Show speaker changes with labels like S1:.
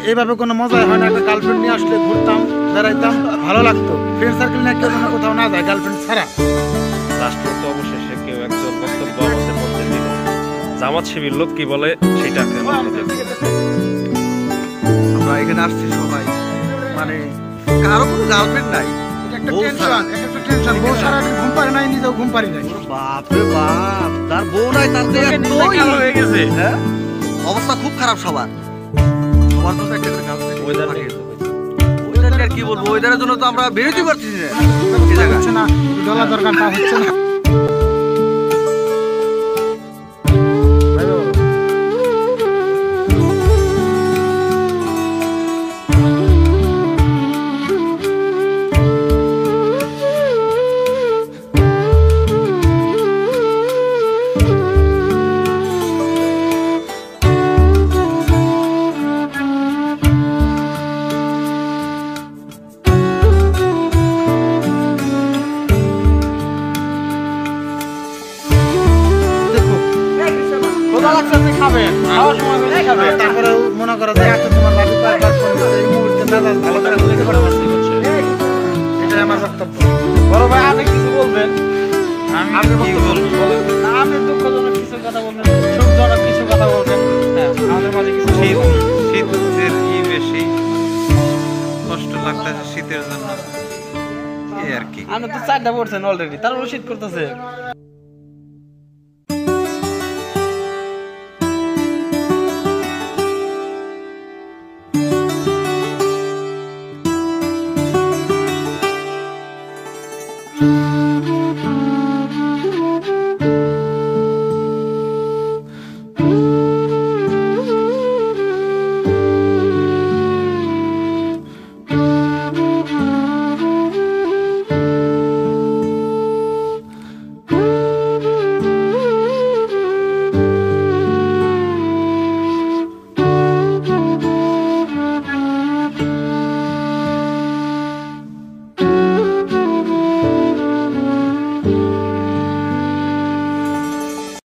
S1: এইভাবে কোনো মজাই হয় না। একটা গার্লফ্রেন্ড নিয়ে আসলে ঘুরতাম, বেড়াইতাম, ভালো লাগতো। ফ্রেন্ড সার্কেল নিয়ে কেউ যেন কোথাও না যায় গার্লফ্রেন্ড ছাড়া।
S2: রাষ্ট্রত অবশেষে কেউ একজন বক্তব্য আমাদের মধ্যে দিল। জামাত শিবির লোক কি বলে সেটা
S3: আমরা এখানে আসছি সবাই, মানে কারো কোনো গার্লফ্রেন্ড নাই।
S1: একটা টেনশন, বউ সারাদিন ঘুম পারে নাই, নিজেও ঘুম পারি নাই।
S3: বাপ রে বাপ, তার বউ নাই, তার
S2: হয়ে গেছে।
S3: হ্যাঁ, অবস্থা খুব খারাপ সবার। সবার জন্য একটা করে গার্লফ্রেন্ড। ওইটার আর কি বলবো, ওইটার জন্য তো আমরা বেরোতে পারছি না।
S1: হচ্ছে না, ডলার দরকার তা হচ্ছে না। তারপরে মনে করো যে একটা তোমার বাড়ি এই মুহূর্তে মেজাজ ভালো করে বুঝতে পারো। এটাই আমার বক্তব্য। বড় ভাই আপনি কিছু বলবেন? আমি কি বলবো? আপনি দুঃখজনক কিছু কথা বলবেন, সুখজনক কিছু কথা বলবেন। হ্যাঁ, আমাদের মাঝে কিছু
S4: শীতের বেশি কষ্ট লাগতেছে শীতের জন্য, এই আর কি।
S1: আপনি তো 4টা পড়ছেন অলরেডি, তারপরে শীত করতেছে।
S3: Thank you.